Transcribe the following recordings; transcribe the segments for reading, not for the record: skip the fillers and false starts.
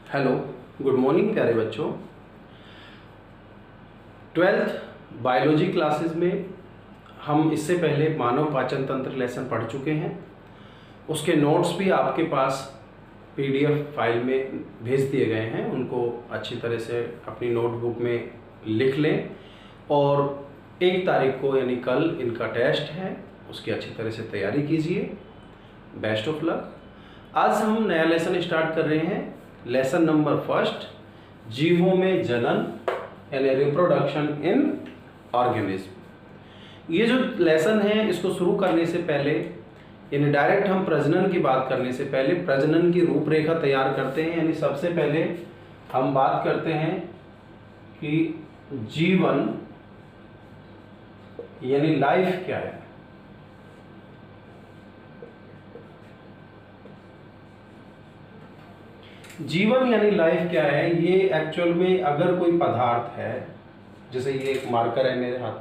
Hello, good morning प्यारे बच्चों। 12th biology classes में हम इससे पहले मानव पाचन तंत्र लेसन पढ़ चुके हैं। उसके नोट्स भी आपके पास पीडीएफ फाइल में भेज दिए गए हैं। उनको अच्छी तरह से अपनी नोटबुक में लिख लें और 1 तारीख को यानी कल इनका टेस्ट है, उसकी अच्छी तरह से तैयारी कीजिए। Best of luck. आज हम नया लेसन स्टार्ट कर रहे हैं। लेसन नंबर 1, जीवों में जनन यानी रिप्रोडक्शन इन ऑर्गेनिज्म। ये जो लेसन है इसको शुरू करने से पहले यानी डायरेक्ट हम प्रजनन की बात करने से पहले प्रजनन की रूपरेखा तैयार करते हैं। यानी सबसे पहले हम बात करते हैं कि जीवन यानी लाइफ क्या है। जीवन यानी लाइफ क्या है, ये एक्चुअल में अगर कोई पदार्थ है, जैसे ये एक मार्कर है मेरे हाथ,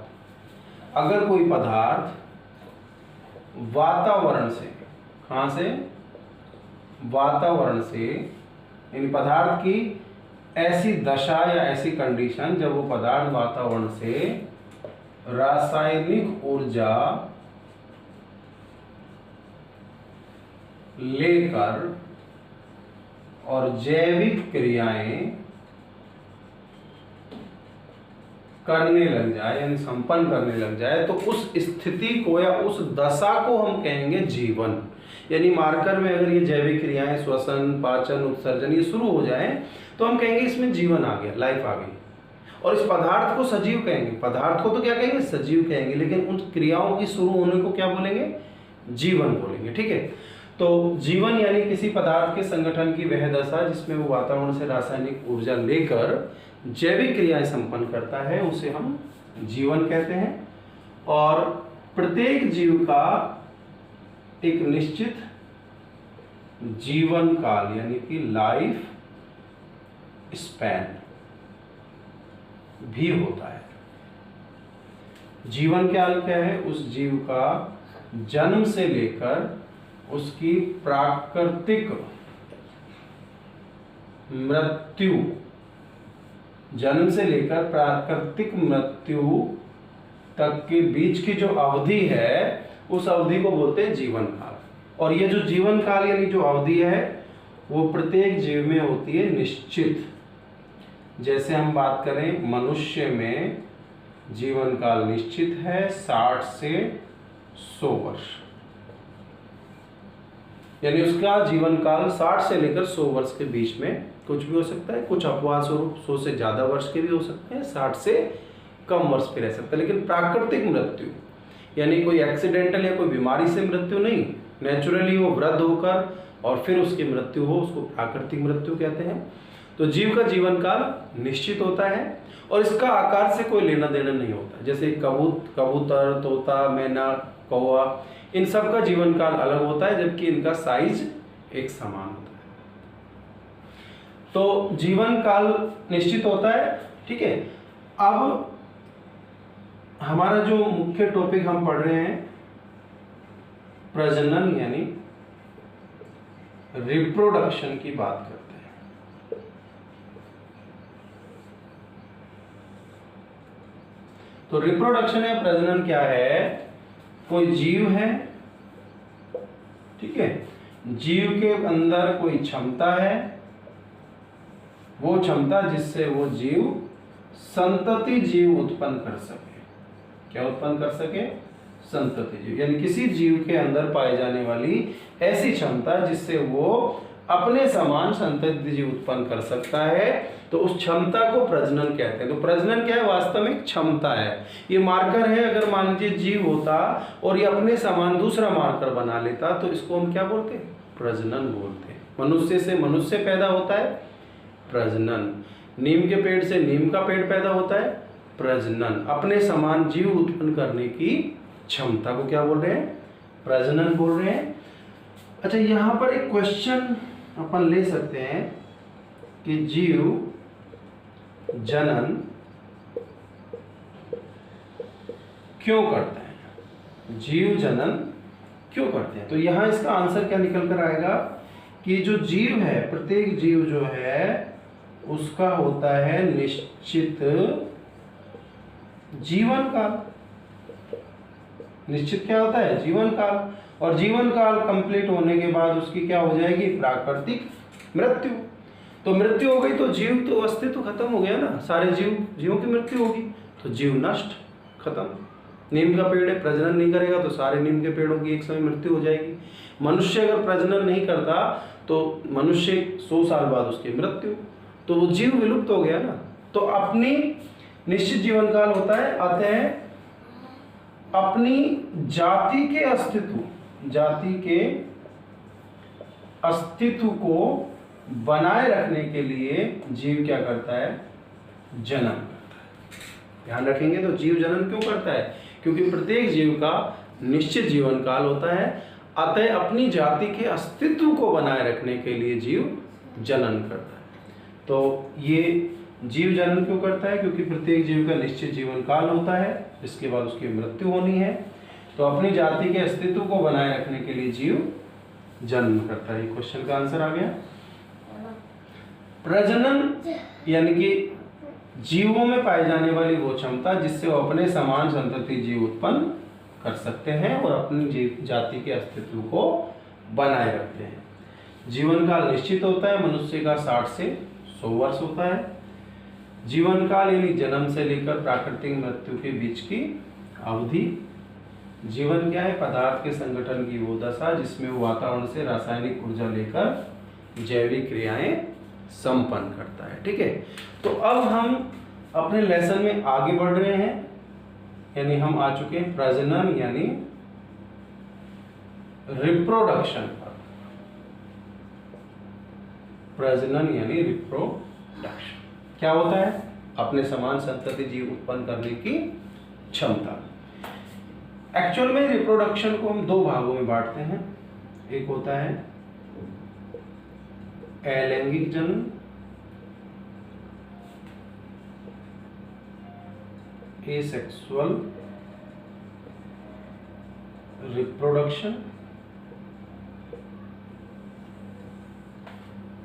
अगर कोई पदार्थ वातावरण से, कहां से, वातावरण से, यानी पदार्थ की ऐसी दशा या ऐसी कंडीशन जब वो पदार्थ वातावरण से रासायनिक ऊर्जा लेकर और जैविक क्रियाएं करने लग जाए यानी संपन्न करने लग जाए, तो उस स्थिति को या उस दशा को हम कहेंगे जीवन। यानी मार्कर में अगर ये जैविक क्रियाएं, श्वसन, पाचन, उत्सर्जन ये शुरू हो जाए तो हम कहेंगे इसमें जीवन आ गया, लाइफ आ गई। और इस पदार्थ को सजीव कहेंगे। पदार्थ को तो क्या कहेंगे, सजीव कहेंगे, लेकिन उन क्रियाओं की शुरू होने को क्या बोलेंगे, जीवन बोलेंगे। ठीक है, तो जीवन यानी किसी पदार्थ के संगठन की वह दशा जिसमें वो वातावरण से रासायनिक ऊर्जा लेकर जैविक क्रियाएं संपन्न करता है, उसे हम जीवन कहते हैं। और प्रत्येक जीव का एक निश्चित जीवन काल यानी कि लाइफ स्पैन भी होता है। जीवन काल क्या है, उस जीव का जन्म से लेकर उसकी प्राकृतिक मृत्यु, जन्म से लेकर प्राकृतिक मृत्यु तक के बीच की जो अवधि है उस अवधि को बोलते हैं जीवन काल। और ये जो जीवन काल यानी जो अवधि है वो प्रत्येक जीव में होती है निश्चित। जैसे हम बात करें मनुष्य में जीवन काल निश्चित है 60 से 100 वर्ष, यानी उसका जीवन काल 60 से लेकर 100 वर्ष के बीच में कुछ भी हो सकता है। कुछ अपवाद स्वरूप 100 से ज्यादा वर्ष के भी हो सकते हैं, 60 से कम वर्ष के रह सकते हैं। लेकिन प्राकृतिक मृत्यु यानी कोई एक्सीडेंटल या कोई बीमारी से मृत्यु नहीं, नेचुरली वो वृद्ध होकर और फिर उसकी मृत्यु हो, उसको प्राकृतिक मृत्यु कहते हैं। तो जीव का जीवन काल निश्चित होता है और इसका आकार से कोई लेना देना नहीं होता। जैसे कबूतर, तोता, मैना, कौवा, इन सब का जीवन काल अलग होता है, जबकि इनका साइज एक समान होता है। तो जीवन काल निश्चित होता है। ठीक है, अब हमारा जो मुख्य टॉपिक हम पढ़ रहे हैं प्रजनन यानी रिप्रोडक्शन की बात करते हैं। तो रिप्रोडक्शन या प्रजनन क्या है, कोई जीव है, ठीक है, जीव के अंदर कोई क्षमता है, वो क्षमता जिससे वो जीव संतति जीव उत्पन्न कर सके। क्या उत्पन्न कर सके, संतति जीव, यानी किसी जीव के अंदर पाई जाने वाली ऐसी क्षमता जिससे वो अपने समान संतति जीव उत्पन्न कर सकता है, तो उस क्षमता को प्रजनन कहते हैं। तो प्रजनन क्या है, वास्तव में क्षमता है। ये मार्कर है, अगर मान लीजिए जीव होता और ये अपने समान दूसरा मार्कर बना लेता तो इसको हम क्या बोलते हैं, प्रजनन बोलते हैं। मनुष्य से मनुष्य पैदा होता है, प्रजनन। नीम के पेड़ से नीम का पेड़ पैदा होता है, प्रजनन। अपने समान जीव उत्पन्न करने की क्षमता को क्या बोल रहे हैं, प्रजनन बोल रहे हैं। अच्छा, यहां पर एक क्वेश्चन अपन ले सकते हैं कि जीव जनन क्यों करते हैं, जीव जनन क्यों करते हैं। तो यहां इसका आंसर क्या निकल कर आएगा कि जो जीव है, प्रत्येक जीव जो है उसका होता है निश्चित जीवन काल। निश्चित क्या होता है? जीवन काल। और जीवन काल कंप्लीट होने के बाद उसकी क्या हो जाएगी? प्राकृतिक मृत्यु। तो मृत्यु हो गई तो जीव तो अस्तित्व खत्म हो गया ना, सारे जीवों की मृत्यु होगी तो जीव नष्ट, खत्म। नीम का पेड़ है, प्रजनन नहीं करेगा तो सारे नीम के पेड़ों की एक समय मृत्यु हो जाएगी। मनुष्य अगर प्रजनन नहीं करता तो मनुष्य 100 साल बाद उसकी मृत्यु, तो वो जीव विलुप्त हो गया ना। तो अपनी निश्चित जीवन काल होता है, अतः अपनी जाति के अस्तित्व को बनाए रखने के लिए जीव क्या करता है? जन्म करता है। ध्यान रखेंगे तो जीव जन्म क्यों करता है? क्योंकि प्रत्येक जीव का निश्चित जीवन काल होता है, अतः अपनी जाति के अस्तित्व को बनाए रखने के लिए जीव जनन करता है। तो ये जीव जन्म क्यों करता है? क्योंकि प्रत्येक जीव का निश्चित जीवन काल होता है, इसके बाद उसकी मृत्यु होनी है। तो अपनी जाति के अस्तित्व को बनाए रखने के लिए जीव जन्म करता है। ये क्वेश्चन का आंसर आ गया। प्रजनन यानी कि जीवों में पाई जाने वाली वो क्षमता जिससे वो अपने समान संतति जीव उत्पन्न कर सकते हैं और अपनी जाति के अस्तित्व को बनाए रखते हैं। जीवन काल निश्चित होता है, मनुष्य का 60 से 100 वर्ष होता है। जीवन काल यानी जन्म से लेकर प्राकृतिक मृत्यु के बीच की अवधि। जीवन क्या है? पदार्थ के संगठन की वो दशा जिसमें वो वातावरण से रासायनिक ऊर्जा लेकर जैविक क्रियाएं संपन्न करता है। ठीक है, तो अब हम अपने लेसन में आगे बढ़ रहे हैं, यानी हम आ चुके हैं प्रजनन यानी रिप्रोडक्शन पर। प्रजनन यानी रिप्रोडक्शन क्या होता है? अपने समान संतति जीव उत्पन्न करने की क्षमता। एक्चुअल में रिप्रोडक्शन को हम 2 भागों में बांटते हैं। एक होता है अलैंगिक जनन, एसेक्सुअल रिप्रोडक्शन।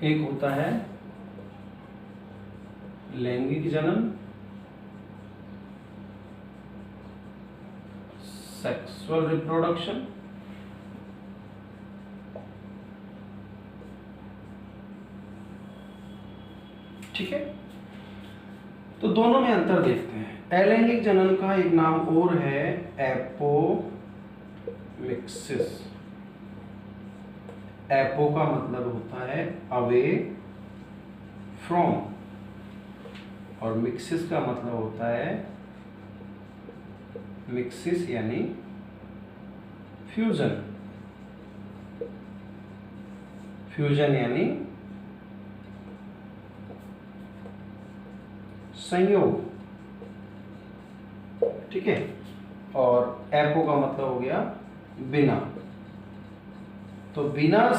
एक होता है लैंगिक जनन, सेक्सुअल रिप्रोडक्शन। ठीक है, तो दोनों में अंतर देखते हैं। अलैंगिक जनन का एक नाम और है एपोमिक्सिस। एपो का मतलब होता है अवे फ्रॉम और मिक्सिस का मतलब होता है मिक्सिस यानी फ्यूजन। फ्यूजन यानी संयोग। ठीक है, और एपो का मतलब हो गया बिना। तो बिना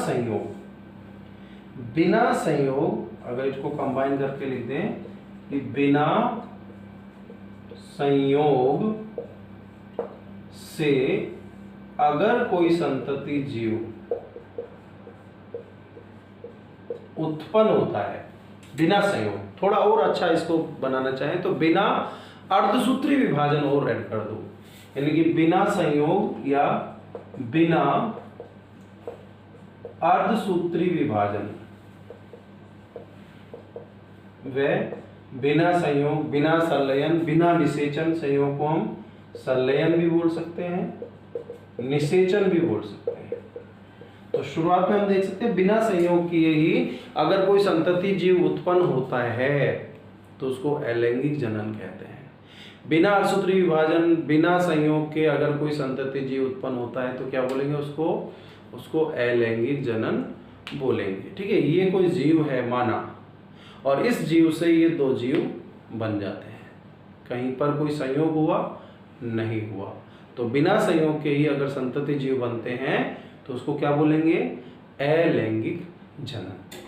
संयोग अगर इसको कंबाइन करके लिख दें कि बिना संयोग से अगर कोई संतति जीव उत्पन्न होता है, बिना संयोग, थोड़ा और अच्छा इसको बनाना चाहें तो बिना अर्धसूत्री विभाजन और ऐड कर दो, यानी कि बिना संयोग या बिना अर्धसूत्री विभाजन व बिना संयोग, बिना संलयन, बिना निषेचन। संयोग को हम संलयन भी बोल सकते हैं, निषेचन भी बोल सकते हैं। तो शुरुआत में हम देख सकते हैं बिना संयोग किए ही अगर कोई संतति जीव उत्पन्न होता है तो उसको अलैंगिक जनन कहते हैं। बिना अर्धसूत्री विभाजन, बिना संयोग के अगर कोई संतति जीव उत्पन्न होता है तो क्या बोलेंगे? उसको अलैंगिक जनन बोलेंगे। ठीक है, ये कोई जीव है माना और इस जीव से ये 2 जीव बन जाते हैं, कहीं पर कोई संयोग हुआ नहीं हुआ। तो बिना संयोग के ही अगर संतति जीव बनते हैं तो उसको क्या बोलेंगे? अलैंगिक जनन।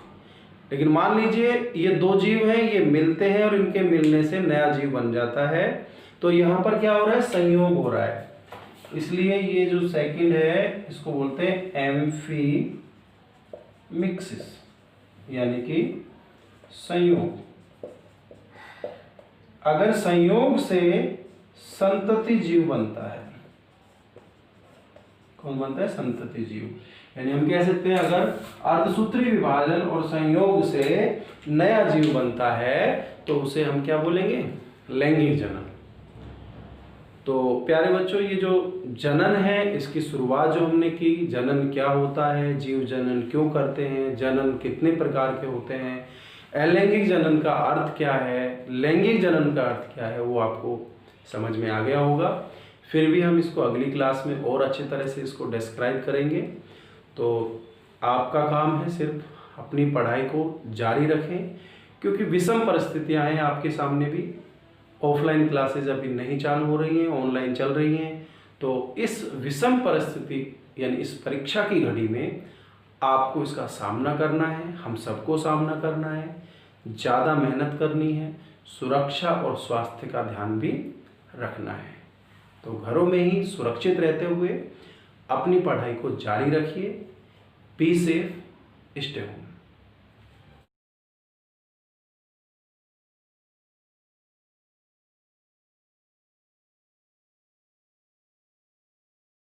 लेकिन मान लीजिए ये 2 जीव हैं, ये मिलते हैं और इनके मिलने से नया जीव बन जाता है, तो यहाँ पर क्या हो रहा है? संयोग हो रहा है। इसलिए ये जो सेकंड है इसको बोलते हैं एम्फीमेसिस। मिक्सिस यानी कि संयोग। अगर संयोग से संतति जीव बनता है, कौन बनता है? संतति जीव। यानी हम कह सकते हैं अगर अर्धसूत्री विभाजन और संयोग से नया जीव बनता है तो उसे हम क्या बोलेंगे? लैंगिक जनन। तो प्यारे बच्चों, ये जो जनन है इसकी शुरुआत जो हमने की, जनन क्या होता है, जीव जनन क्यों करते हैं, जनन कितने प्रकार के होते हैं, अलैंगिक जनन का अर्थ क्या है, लैंगिक जनन का अर्थ क्या है, वो आपको समझ में आ गया होगा। फिर भी हम इसको अगली क्लास में और अच्छी तरह से इसको डिस्क्राइब करेंगे। तो आपका काम है सिर्फ अपनी पढ़ाई को जारी रखें, क्योंकि विषम परिस्थितियां हैं आपके सामने भी। ऑफलाइन क्लासेज अभी नहीं चालू हो रही हैं, ऑनलाइन चल रही हैं। तो इस विषम परिस्थिति यानी इस परीक्षा की घड़ी में आपको इसका सामना करना है, हम सबको सामना करना है, ज़्यादा मेहनत करनी है, सुरक्षा और स्वास्थ्य का ध्यान भी रखना है। तो घरों में ही सुरक्षित रहते हुए अपनी पढ़ाई को जारी रखिए। Be safe, stay home.